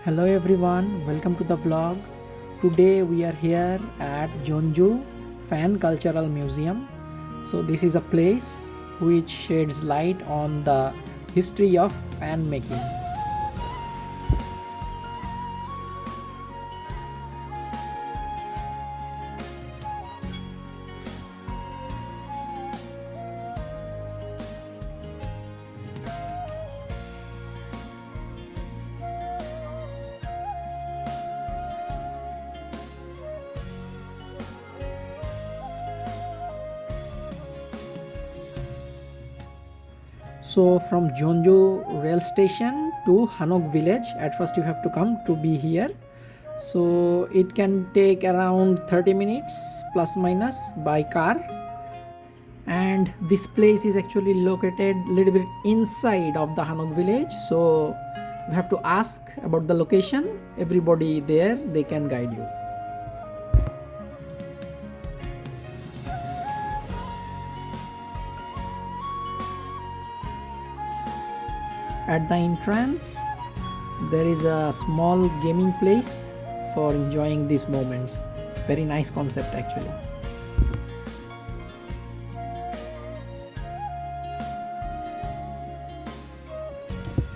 Hello everyone, welcome to the vlog. Today we are here at Jeonju Fan Cultural Museum. So this is a place which sheds light on the history of fan making. So from Jeonju rail station to Hanok village, at first you have to come to be here. So it can take around 30 minutes plus minus by car. And this place is actually located a little bit inside of the Hanok village. So you have to ask about the location. Everybody there, they can guide you. At the entrance, there is a small gaming place for enjoying these moments. Very nice concept actually.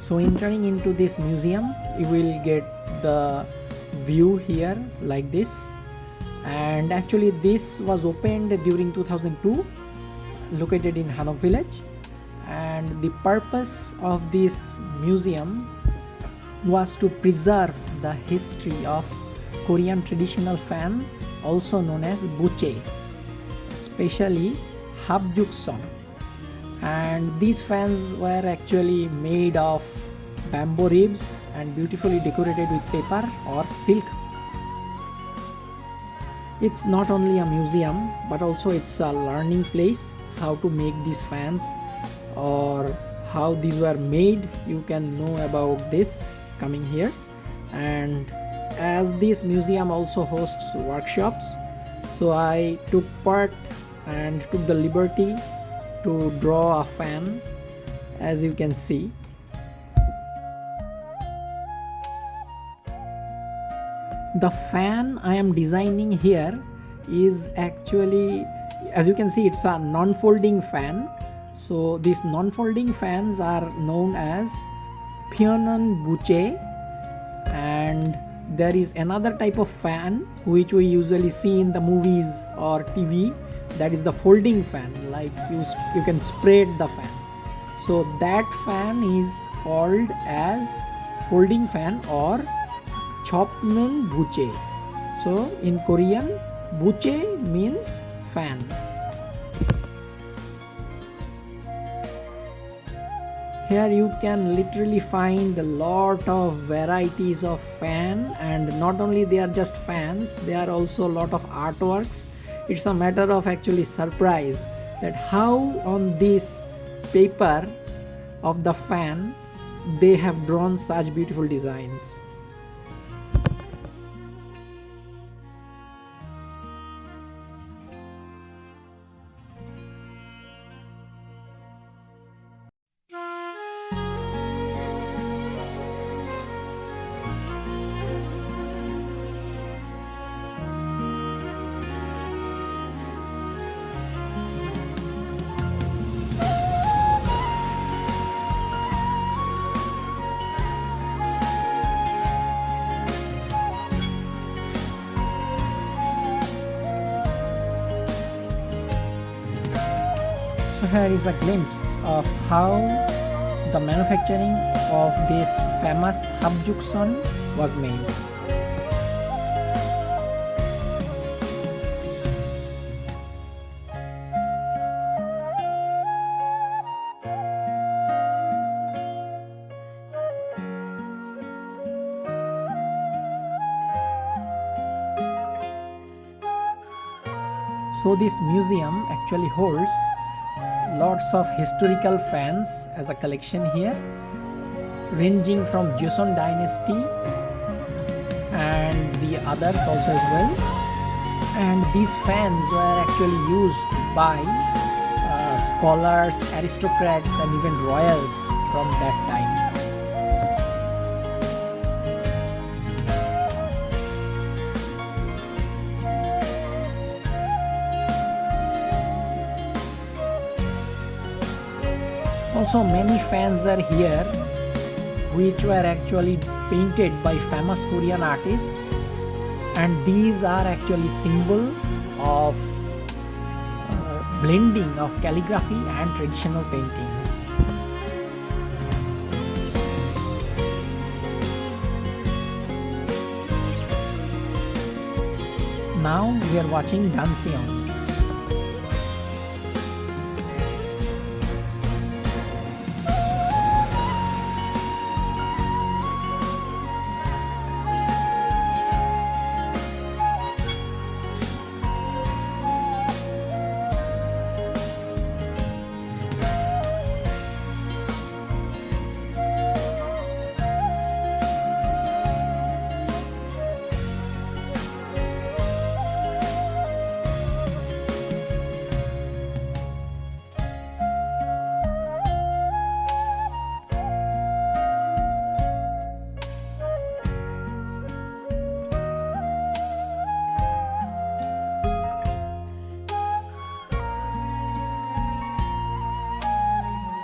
So entering into this museum, you will get the view here like this. And actually this was opened during 2002, located in Hanok village. And the purpose of this museum was to preserve the history of Korean traditional fans, also known as Buche, especially Habjukseon. And these fans were actually made of bamboo ribs and beautifully decorated with paper or silk. It's not only a museum, but also it's a learning place how to make these fans or how these were made. You can know about this coming here. And as this museum also hosts workshops, so I took part and took the liberty to draw a fan, as you can see. The fan I am designing here is actually, as you can see, it's a non-folding fan. So these non-folding fans are known as Pyeonon Buche, and there is another type of fan which we usually see in the movies or TV, that is the folding fan, like you can spread the fan. So that fan is called as folding fan or Chopnun Buche. So in Korean, Buche means fan. Here you can literally find a lot of varieties of fan, and not only they are just fans, they are also a lot of artworks. It's a matter of actually surprise that how on this paper of the fan they have drawn such beautiful designs. So here is a glimpse of how the manufacturing of this famous Habjukseon was made. So this museum actually holds lots of historical fans as a collection here, ranging from Joseon dynasty and the others also as well. And these fans were actually used by scholars, aristocrats and even royals from that time. Also, many fans are here which were actually painted by famous Korean artists, and these are actually symbols of blending of calligraphy and traditional painting. Now we are watching Danseong.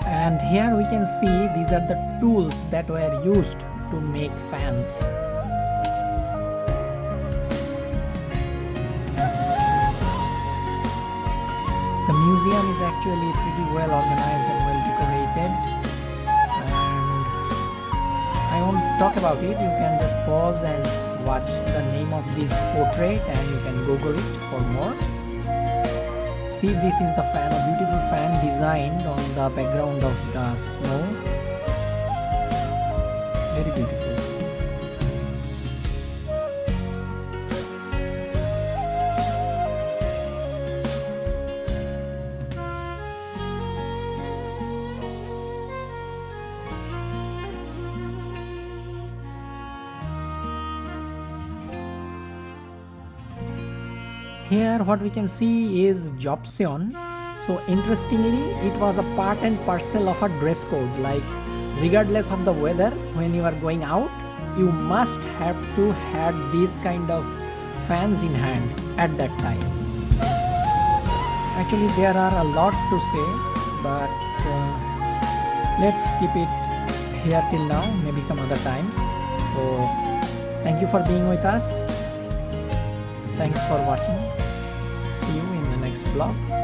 And here we can see these are the tools that were used to make fans. The museum is actually pretty well organized and well decorated, and I won't talk about it. You can just pause and watch the name of this portrait and you can Google it for more. See, this is the fan, a beautiful fan designed on the background of the snow. Very beautiful. Here what we can see is Jobseon. So interestingly, it was a part and parcel of a dress code, like regardless of the weather, when you are going out, you must have to have these kind of fans in hand at that time. Actually there are a lot to say, but let's keep it here till now, maybe some other times. So thank you for being with us. Thanks for watching. See you in the next vlog.